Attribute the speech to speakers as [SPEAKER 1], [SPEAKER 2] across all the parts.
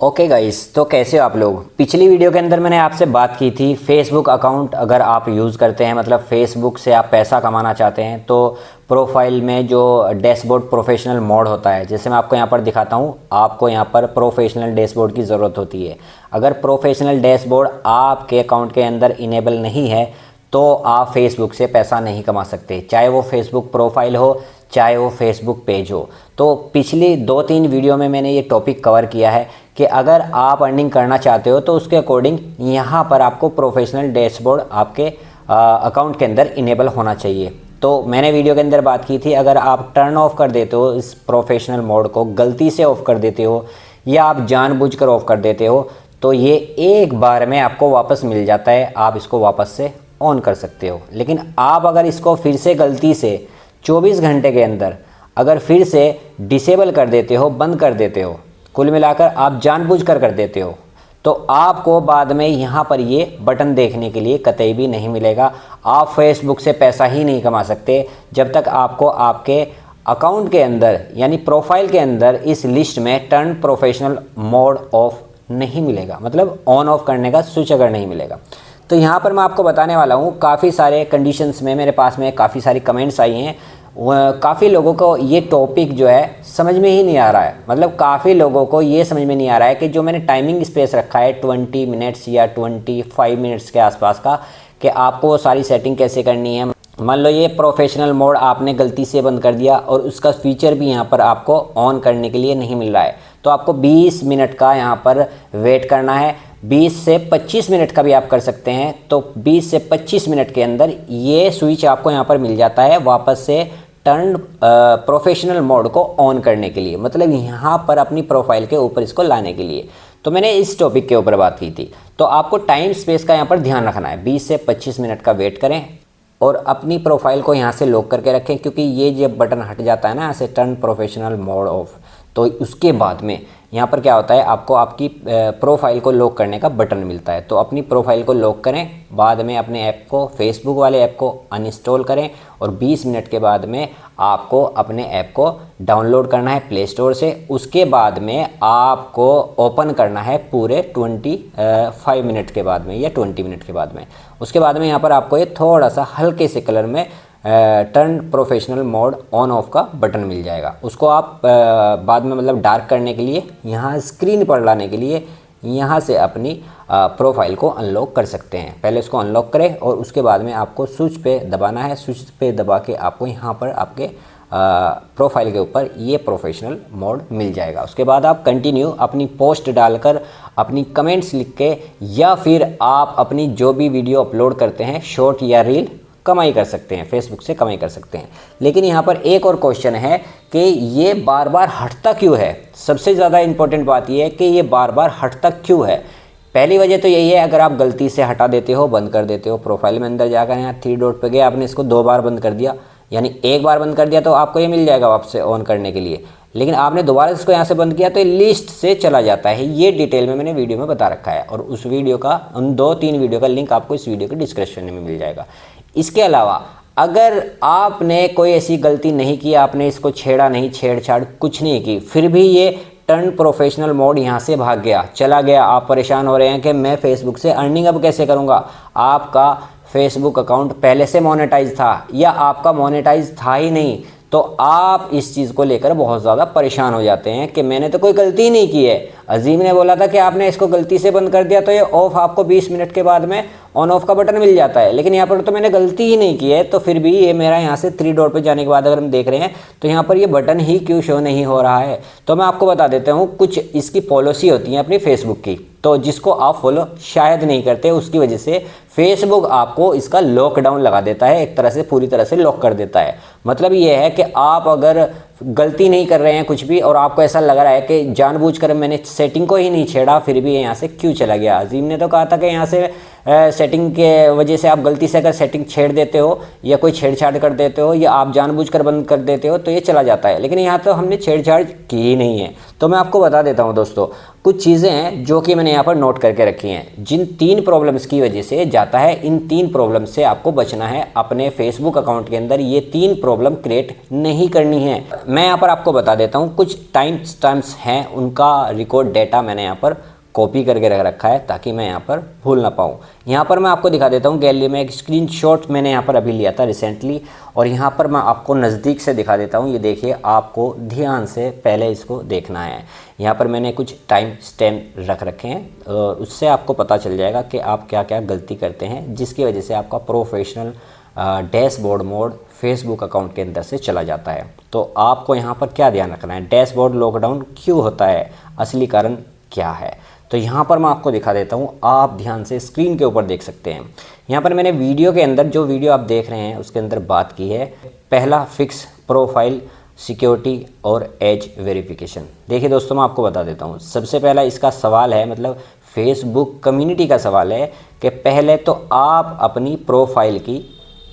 [SPEAKER 1] Okay guys, तो कैसे हो आप लोग। पिछली वीडियो के अंदर मैंने आपसे बात की थी फेसबुक अकाउंट अगर आप यूज़ करते हैं, मतलब फेसबुक से आप पैसा कमाना चाहते हैं, तो प्रोफाइल में जो डैशबोर्ड प्रोफेशनल मोड होता है, जैसे मैं आपको यहाँ पर दिखाता हूँ, आपको यहाँ पर प्रोफेशनल डैशबोर्ड की ज़रूरत होती है। अगर प्रोफेशनल डैशबोर्ड आपके अकाउंट के अंदर इनेबल नहीं है तो आप फेसबुक से पैसा नहीं कमा सकते, चाहे वो फेसबुक प्रोफाइल हो चाहे वो फेसबुक पेज हो। तो पिछली 2-3 वीडियो में मैंने ये टॉपिक कवर किया है कि अगर आप अर्निंग करना चाहते हो तो उसके अकॉर्डिंग यहाँ पर आपको प्रोफेशनल डैशबोर्ड आपके अकाउंट के अंदर इनेबल होना चाहिए। तो मैंने वीडियो के अंदर बात की थी, अगर आप टर्न ऑफ कर देते हो इस प्रोफेशनल मोड को, गलती से ऑफ कर देते हो या आप जानबूझकर ऑफ कर देते हो, तो ये एक बार में आपको वापस मिल जाता है, आप इसको वापस से ऑन कर सकते हो। लेकिन आप अगर इसको फिर से गलती से 24 घंटे के अंदर अगर फिर से डिसेबल कर देते हो, बंद कर देते हो, कुल मिलाकर आप जानबूझकर कर देते हो, तो आपको बाद में यहाँ पर ये बटन देखने के लिए कतई भी नहीं मिलेगा। आप फेसबुक से पैसा ही नहीं कमा सकते जब तक आपको आपके अकाउंट के अंदर यानी प्रोफाइल के अंदर इस लिस्ट में टर्न प्रोफेशनल मोड ऑफ नहीं मिलेगा, मतलब ऑन ऑफ करने का स्विच अगर नहीं मिलेगा। तो यहाँ पर मैं आपको बताने वाला हूँ, काफ़ी सारे कंडीशंस में मेरे पास में काफ़ी सारी कमेंट्स आई हैं, काफ़ी लोगों को ये टॉपिक जो है समझ में ही नहीं आ रहा है। मतलब काफ़ी लोगों को ये समझ में नहीं आ रहा है कि जो मैंने टाइमिंग स्पेस रखा है 20 मिनट्स या 25 मिनट्स के आसपास का, कि आपको वो सारी सेटिंग कैसे करनी है। मान लो ये प्रोफेशनल मोड आपने गलती से बंद कर दिया और उसका फीचर भी यहाँ पर आपको ऑन करने के लिए नहीं मिल रहा है, तो आपको 20 मिनट का यहाँ पर वेट करना है। 20 से 25 मिनट का भी आप कर सकते हैं। तो 20 से 25 मिनट के अंदर ये स्विच आपको यहाँ पर मिल जाता है वापस से टर्न प्रोफेशनल मोड को ऑन करने के लिए, मतलब यहाँ पर अपनी प्रोफाइल के ऊपर इसको लाने के लिए। तो मैंने इस टॉपिक के ऊपर बात की थी। तो आपको टाइम स्पेस का यहाँ पर ध्यान रखना है, 20 से 25 मिनट का वेट करें और अपनी प्रोफाइल को यहाँ से लॉक करके रखें, क्योंकि ये जब बटन हट जाता है ना यहाँ से टर्न प्रोफेशनल मोड ऑफ, तो उसके बाद में यहाँ पर क्या होता है, आपको आपकी प्रोफाइल को लॉक करने का बटन मिलता है। तो अपनी प्रोफाइल को लॉक करें, बाद में अपने ऐप को, फेसबुक वाले ऐप को अनइंस्टॉल करें और 20 मिनट के बाद में आपको अपने ऐप को डाउनलोड करना है प्ले स्टोर से। उसके बाद में आपको ओपन करना है पूरे 25 मिनट के बाद में या 20 मिनट के बाद में। उसके बाद में यहाँ पर आपको ये थोड़ा सा हल्के से कलर में turn professional mode on off का बटन मिल जाएगा। उसको आप बाद में मतलब डार्क करने के लिए, यहाँ स्क्रीन पर लाने के लिए यहाँ से अपनी प्रोफाइल को अनलॉक कर सकते हैं। पहले उसको अनलॉक करें और उसके बाद में आपको स्विच पे दबाना है। स्विच पे दबा के आपको यहाँ पर आपके प्रोफाइल के ऊपर ये प्रोफेशनल मोड मिल जाएगा। उसके बाद आप कंटिन्यू अपनी पोस्ट डालकर, अपनी कमेंट्स लिख के, या फिर आप अपनी जो भी वीडियो अपलोड करते हैं शॉर्ट या रील, कमाई कर सकते हैं, फेसबुक से कमाई कर सकते हैं। लेकिन यहाँ पर एक और क्वेश्चन है कि ये बार बार हटता क्यों है। सबसे ज़्यादा इंपॉर्टेंट बात ये है कि ये बार बार हटता क्यों है। पहली वजह तो यही है, अगर आप गलती से हटा देते हो, बंद कर देते हो, प्रोफाइल में अंदर जाकर यहाँ 3 डॉट पे गए, आपने इसको 2 बार बंद कर दिया, यानी एक बार बंद कर दिया तो आपको ये मिल जाएगा वापस से ऑन करने के लिए। लेकिन आपने दोबारा इसको यहाँ से बंद किया तो ये लिस्ट से चला जाता है। ये डिटेल में मैंने वीडियो में बता रखा है और उस वीडियो का, उन 2-3 वीडियो का लिंक आपको इस वीडियो के डिस्क्रिप्शन में मिल जाएगा। इसके अलावा अगर आपने कोई ऐसी गलती नहीं की, आपने इसको छेड़ा नहीं, छेड़छाड़ कुछ नहीं की, फिर भी ये टर्न प्रोफेशनल मोड यहाँ से भाग गया, चला गया, आप परेशान हो रहे हैं कि मैं फेसबुक से अर्निंग अब कैसे करूँगा। आपका फेसबुक अकाउंट पहले से मोनेटाइज था या आपका मोनेटाइज था ही नहीं, तो आप इस चीज़ को लेकर बहुत ज़्यादा परेशान हो जाते हैं कि मैंने तो कोई गलती नहीं की है। अजीम ने बोला था कि आपने इसको गलती से बंद कर दिया तो ये ऑफ आपको 20 मिनट के बाद में ऑन ऑफ का बटन मिल जाता है, लेकिन यहाँ पर तो मैंने गलती ही नहीं की है। तो फिर भी ये मेरा यहाँ से 3 डॉट पे जाने के बाद अगर हम देख रहे हैं तो यहाँ पर ये बटन ही क्यों शो नहीं हो रहा है। तो मैं आपको बता देता हूँ, कुछ इसकी पॉलिसी होती है अपनी फेसबुक की, तो जिसको आप फॉलो शायद नहीं करते, उसकी वजह से फेसबुक आपको इसका लॉकडाउन लगा देता है, एक तरह से पूरी तरह से लॉक कर देता है। मतलब ये है कि आप अगर गलती नहीं कर रहे हैं कुछ भी और आपको ऐसा लग रहा है कि जानबूझकर मैंने सेटिंग को ही नहीं छेड़ा, फिर भी यहाँ से क्यों चला गया। अजीम ने तो कहा था कि यहाँ से सेटिंग के वजह से आप गलती से अगर सेटिंग छेड़ देते हो या कोई छेड़छाड़ कर देते हो या आप जानबूझकर बंद कर देते हो तो ये चला जाता है। लेकिन यहाँ तो हमने छेड़छाड़ की ही नहीं है। तो मैं आपको बता देता हूँ दोस्तों, कुछ चीज़ें हैं जो कि मैंने यहाँ पर नोट करके रखी हैं, जिन 3 प्रॉब्लम्स की वजह से जाता है। इन 3 प्रॉब्लम से आपको बचना है, अपने फेसबुक अकाउंट के अंदर ये 3 प्रॉब्लम क्रिएट नहीं करनी है। मैं यहाँ पर आपको बता देता हूँ, कुछ टाइम स्टैम्प्स हैं, उनका रिकॉर्ड डेटा मैंने यहाँ पर कॉपी करके रख रखा है ताकि मैं यहाँ पर भूल ना पाऊँ। यहाँ पर मैं आपको दिखा देता हूँ, गैलरी में एक स्क्रीनशॉट मैंने यहाँ पर अभी लिया था रिसेंटली, और यहाँ पर मैं आपको नज़दीक से दिखा देता हूँ। ये देखिए, आपको ध्यान से पहले इसको देखना है। यहाँ पर मैंने कुछ टाइम स्टैम्प रख रखे हैं और उससे आपको पता चल जाएगा कि आप क्या क्या गलती करते हैं, जिसकी वजह से आपका professional dashboard mode Facebook account के अंदर से चला जाता है। तो आपको यहाँ पर क्या ध्यान रखना है, डैशबोर्ड लॉकडाउन क्यों होता है, असली कारण क्या है। तो यहाँ पर मैं आपको दिखा देता हूँ, आप ध्यान से स्क्रीन के ऊपर देख सकते हैं। यहाँ पर मैंने वीडियो के अंदर, जो वीडियो आप देख रहे हैं उसके अंदर बात की है, पहला फिक्स प्रोफाइल सिक्योरिटी और एज वेरिफिकेशन। देखिए दोस्तों, मैं आपको बता देता हूँ, सबसे पहला इसका सवाल है, मतलब फेसबुक कम्युनिटी का सवाल है कि पहले तो आप अपनी प्रोफाइल की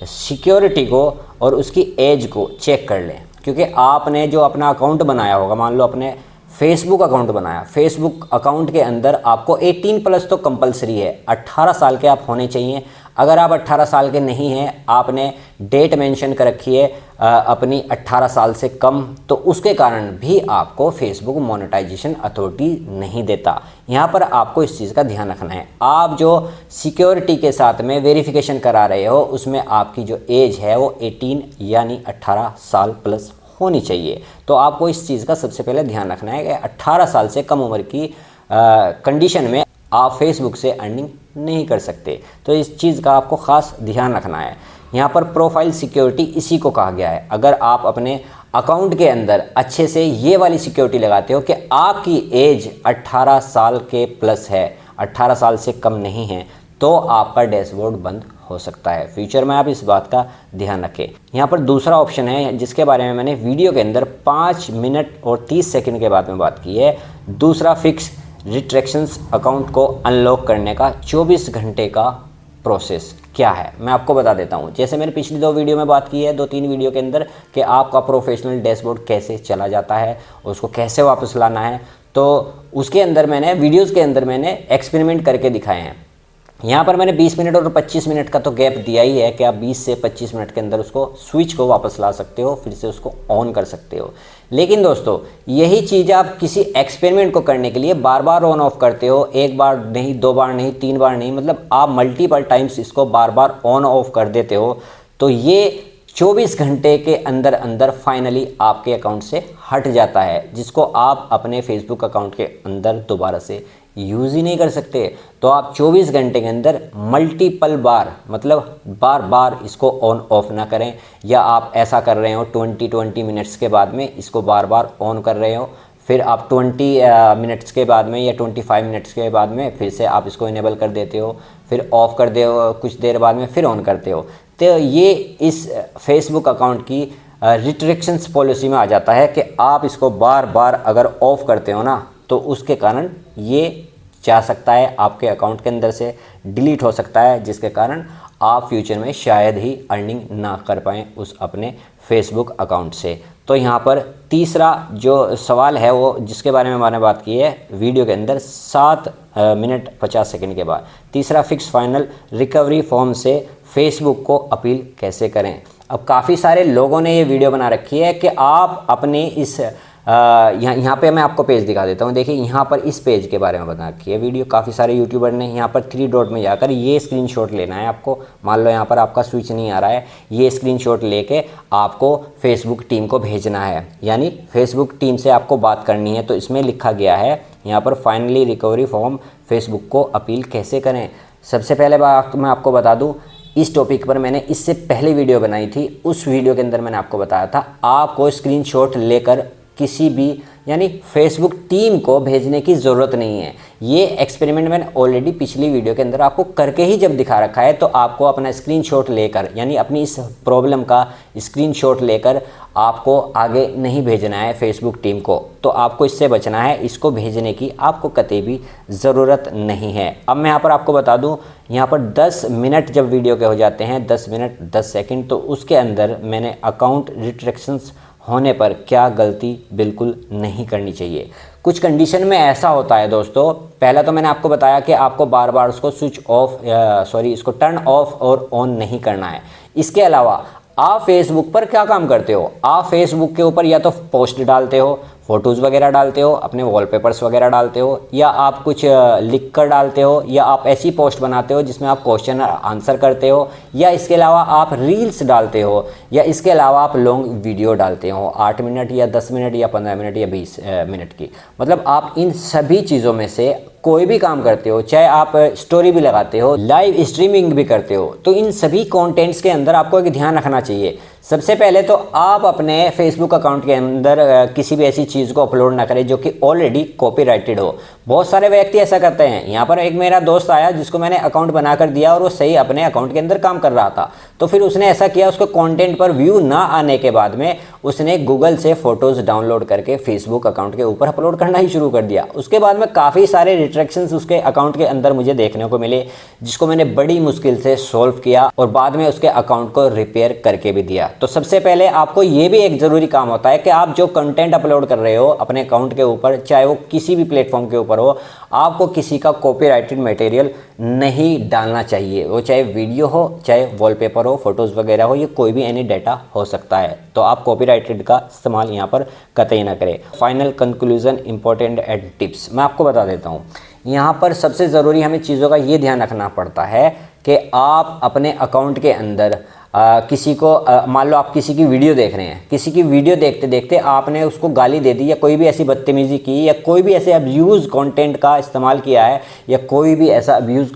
[SPEAKER 1] सिक्योरिटी को और उसकी एज को चेक कर लें। क्योंकि आपने जो अपना अकाउंट बनाया होगा, मान लो अपने फेसबुक अकाउंट बनाया, फेसबुक अकाउंट के अंदर आपको 18+ तो कंपलसरी है, 18 साल के आप होने चाहिए। अगर आप 18 साल के नहीं हैं, आपने डेट मेंशन कर रखी है अपनी 18 साल से कम, तो उसके कारण भी आपको फेसबुक मोनेटाइजेशन अथॉरिटी नहीं देता। यहाँ पर आपको इस चीज़ का ध्यान रखना है। आप जो सिक्योरिटी के साथ में वेरिफिकेशन करा रहे हो, उसमें आपकी जो एज है वो 18 यानी 18 साल प्लस होनी चाहिए। तो आपको इस चीज़ का सबसे पहले ध्यान रखना है कि 18 साल से कम उम्र की कंडीशन में आप फेसबुक से अर्निंग नहीं कर सकते। तो इस चीज़ का आपको ख़ास ध्यान रखना है। यहाँ पर प्रोफाइल सिक्योरिटी इसी को कहा गया है। अगर आप अपने अकाउंट के अंदर अच्छे से ये वाली सिक्योरिटी लगाते हो कि आपकी एज 18 साल के प्लस है, 18 साल से कम नहीं है, तो आपका डैशबोर्ड बंद हो सकता है। फ्यूचर में आप इस बात का ध्यान रखें। यहाँ पर दूसरा ऑप्शन है, जिसके बारे में मैंने वीडियो के अंदर 5 मिनट और 30 सेकंड के बाद में बात की है। दूसरा, फिक्स रिस्ट्रिक्शंस अकाउंट को अनलॉक करने का 24 घंटे का प्रोसेस क्या है, मैं आपको बता देता हूँ। जैसे मैंने पिछली 2 वीडियो में बात की है, 2-3 वीडियो के अंदर, कि आपका प्रोफेशनल डैशबोर्ड कैसे चला जाता है, उसको कैसे वापस लाना है, तो उसके अंदर मैंने वीडियोज़ के अंदर मैंने एक्सपेरिमेंट करके दिखाए हैं। यहाँ पर मैंने 20 मिनट और 25 मिनट का तो गैप दिया ही है कि आप 20 से 25 मिनट के अंदर उसको स्विच को वापस ला सकते हो, फिर से उसको ऑन कर सकते हो। लेकिन दोस्तों, यही चीज़ आप किसी एक्सपेरिमेंट को करने के लिए बार बार ऑन ऑफ करते हो, 1 बार नहीं, 2 बार नहीं, 3 बार नहीं, मतलब आप मल्टीपल टाइम्स इसको बार बार ऑन ऑफ कर देते हो, तो ये 24 घंटे के अंदर अंदर फाइनली आपके अकाउंट से हट जाता है, जिसको आप अपने फेसबुक अकाउंट के अंदर दोबारा से यूज़ ही नहीं कर सकते। तो आप 24 घंटे के अंदर मल्टीपल बार, मतलब बार बार इसको ऑन ऑफ ना करें, या आप ऐसा कर रहे हो 20 मिनट्स के बाद में इसको बार बार ऑन कर रहे हो, फिर आप 20 मिनट्स के बाद में या 25 मिनट्स के बाद में फिर से आप इसको इनेबल कर देते हो, फिर ऑफ़ कर दे हो, कुछ देर बाद में फिर ऑन करते हो। तो ये इस फेसबुक अकाउंट की रिस्ट्रिक्शंस पॉलिसी में आ जाता है कि आप इसको बार बार अगर ऑफ़ करते हो ना, तो उसके कारण ये जा सकता है आपके अकाउंट के अंदर से डिलीट हो सकता है, जिसके कारण आप फ्यूचर में शायद ही अर्निंग ना कर पाएँ उस अपने फेसबुक अकाउंट से। तो यहाँ पर तीसरा जो सवाल है वो, जिसके बारे में मैंने बात की है वीडियो के अंदर 7 मिनट 50 सेकंड के बाद, तीसरा, फिक्स फाइनल रिकवरी फॉर्म से फेसबुक को अपील कैसे करें। अब काफ़ी सारे लोगों ने ये वीडियो बना रखी है कि आप अपने इस यहाँ पे मैं आपको पेज दिखा देता हूँ। देखिए, यहाँ पर इस पेज के बारे में बता रखी है वीडियो, काफ़ी सारे यूट्यूबर ने। यहाँ पर 3 डॉट में जाकर ये स्क्रीनशॉट लेना है आपको। मान लो यहाँ पर आपका स्विच नहीं आ रहा है, ये स्क्रीनशॉट लेके आपको फेसबुक टीम को भेजना है, यानी फेसबुक टीम से आपको बात करनी है। तो इसमें लिखा गया है यहाँ पर, फाइनली रिकवरी फॉर्म फेसबुक को अपील कैसे करें। सबसे पहले बात मैं आपको बता दूँ, इस टॉपिक पर मैंने इससे पहले वीडियो बनाई थी। उस वीडियो के अंदर मैंने आपको बताया था आपको स्क्रीनशॉट लेकर किसी भी यानी फेसबुक टीम को भेजने की ज़रूरत नहीं है। ये एक्सपेरिमेंट मैंने ऑलरेडी पिछली वीडियो के अंदर आपको करके ही जब दिखा रखा है। तो आपको अपना स्क्रीनशॉट लेकर, यानी अपनी इस प्रॉब्लम का स्क्रीनशॉट लेकर आपको आगे नहीं भेजना है फेसबुक टीम को, तो आपको इससे बचना है। इसको भेजने की आपको कतई भी ज़रूरत नहीं है। अब मैं यहाँ पर आपको बता दूँ, यहाँ पर 10 मिनट जब वीडियो के हो जाते हैं, 10 मिनट 10 सेकंड, तो उसके अंदर मैंने अकाउंट रिस्ट्रिक्शंस होने पर क्या गलती बिल्कुल नहीं करनी चाहिए। कुछ कंडीशन में ऐसा होता है दोस्तों, पहला तो मैंने आपको बताया कि आपको बार बार उसको इसको टर्न ऑफ और ऑन नहीं करना है। इसके अलावा आप फेसबुक पर क्या काम करते हो, आप फेसबुक के ऊपर या तो पोस्ट डालते हो, फ़ोटोज़ वगैरह डालते हो, अपने वॉलपेपर्स वगैरह डालते हो, या आप कुछ लिख कर डालते हो, या आप ऐसी पोस्ट बनाते हो जिसमें आप क्वेश्चन आंसर करते हो, या इसके अलावा आप रील्स डालते हो, या इसके अलावा आप लॉन्ग वीडियो डालते हो 8 मिनट या 10 मिनट या 15 मिनट या 20 मिनट की। मतलब आप इन सभी चीज़ों में से कोई भी काम करते हो, चाहे आप स्टोरी भी लगाते हो, लाइव स्ट्रीमिंग भी करते हो, तो इन सभी कंटेंट्स के अंदर आपको एक ध्यान रखना चाहिए। सबसे पहले तो आप अपने फेसबुक अकाउंट के अंदर किसी भी ऐसी चीज़ को अपलोड ना करें जो कि ऑलरेडी कॉपीराइटेड हो। बहुत सारे व्यक्ति ऐसा करते हैं। यहाँ पर एक मेरा दोस्त आया जिसको मैंने अकाउंट बना कर दिया और वो सही अपने अकाउंट के अंदर काम कर रहा था, तो फिर उसने ऐसा किया, उसको कंटेंट पर व्यू ना आने के बाद में उसने गूगल से फ़ोटोज़ डाउनलोड करके फेसबुक अकाउंट के ऊपर अपलोड करना ही शुरू कर दिया। उसके बाद में काफ़ी सारे रिस्ट्रिक्शंस उसके अकाउंट के अंदर मुझे देखने को मिले, जिसको मैंने बड़ी मुश्किल से सॉल्व किया और बाद में उसके अकाउंट को रिपेयर करके भी दिया। तो सबसे पहले आपको ये भी एक ज़रूरी काम होता है कि आप जो कंटेंट अपलोड कर रहे हो अपने अकाउंट के ऊपर, चाहे वो किसी भी प्लेटफॉर्म के ऊपर हो, आपको किसी का कॉपीराइटेड मटेरियल नहीं डालना चाहिए। वो चाहे वीडियो हो, चाहे वॉलपेपर हो, फोटोज़ वगैरह हो, ये कोई भी एनी डाटा हो सकता है। तो आप कॉपीराइटेड का इस्तेमाल यहाँ पर कतई ना करें। Final conclusion, important and tips मैं आपको बता देता हूँ। यहाँ पर सबसे ज़रूरी हमें चीज़ों का ये ध्यान रखना पड़ता है कि आप अपने अकाउंट के अंदर किसी को मान लो आप किसी की वीडियो देख रहे हैं, किसी की वीडियो देखते देखते आपने उसको गाली दे दी, या कोई भी ऐसी बदतमीज़ी की, या कोई भी ऐसे अब्यूज़ कंटेंट का इस्तेमाल किया है, या कोई भी ऐसा अब्यूज़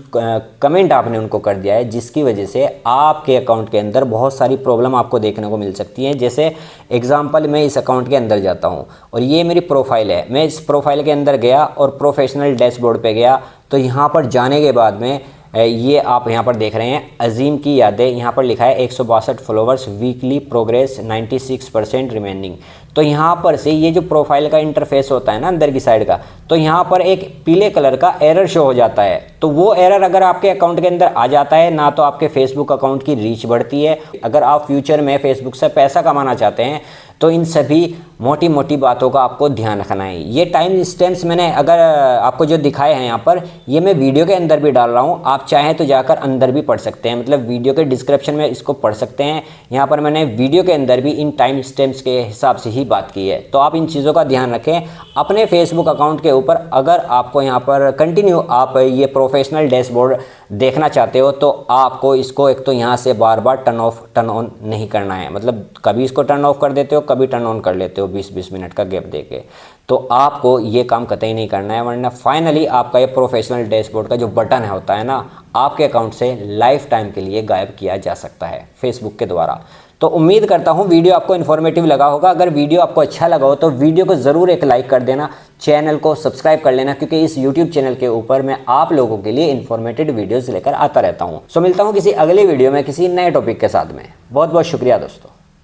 [SPEAKER 1] कमेंट आपने उनको कर दिया है, जिसकी वजह से आपके अकाउंट के अंदर बहुत सारी प्रॉब्लम आपको देखने को मिल सकती हैं। जैसे एग्जाम्पल, मैं इस अकाउंट के अंदर जाता हूँ और ये मेरी प्रोफाइल है। मैं इस प्रोफाइल के अंदर गया और प्रोफेशनल डैशबोर्ड पर गया, तो यहाँ पर जाने के बाद में ये आप यहाँ पर देख रहे हैं अजीम की यादें, यहाँ पर लिखा है 162 फॉलोवर्स, वीकली प्रोग्रेस 96% रिमेनिंग। तो यहाँ पर से ये जो प्रोफाइल का इंटरफेस होता है ना अंदर की साइड का, तो यहाँ पर एक पीले कलर का एरर शो हो जाता है। तो वो एरर अगर आपके अकाउंट के अंदर आ जाता है ना, तो आपके फेसबुक अकाउंट की रीच बढ़ती है। अगर आप फ्यूचर में फेसबुक से पैसा कमाना चाहते हैं तो इन सभी मोटी मोटी बातों का आपको ध्यान रखना है। ये टाइम स्टैम्प्स मैंने अगर आपको जो दिखाए हैं यहाँ पर, ये मैं वीडियो के अंदर भी डाल रहा हूँ, आप चाहें तो जाकर अंदर भी पढ़ सकते हैं, मतलब वीडियो के डिस्क्रिप्शन में इसको पढ़ सकते हैं। यहाँ पर मैंने वीडियो के अंदर भी इन टाइम स्टैम्प्स के हिसाब से ही बात की है। तो आप इन चीज़ों का ध्यान रखें अपने फेसबुक अकाउंट के ऊपर। अगर आपको यहाँ पर कंटिन्यू आप ये प्रोफेशनल डैशबोर्ड देखना चाहते हो, तो आपको इसको एक तो यहाँ से बार बार टर्न ऑफ टर्न ऑन नहीं करना है, मतलब कभी इसको टर्न ऑफ कर देते हो, कभी टर्न ऑन कर लेते हो 20-20 मिनट का गैप देके। तो आपको ये काम कतई नहीं करना है, वरना फाइनली आपका ये प्रोफेशनल डैशबोर्ड का जो बटन है होता है ना, आपके अकाउंट से लाइफ टाइम के लिए गायब किया जा सकता है फेसबुक के द्वारा। तो उम्मीद करता हूँ वीडियो आपको इन्फॉर्मेटिव लगा होगा। अगर वीडियो आपको अच्छा लगा हो तो वीडियो को ज़रूर एक लाइक कर देना, चैनल को सब्सक्राइब कर लेना, क्योंकि इस यूट्यूब चैनल के ऊपर मैं आप लोगों के लिए इन्फॉर्मेटिव वीडियोज़ लेकर आता रहता हूँ। सो मिलता हूँ किसी अगले वीडियो में किसी नए टॉपिक के साथ में। बहुत बहुत शुक्रिया दोस्तों।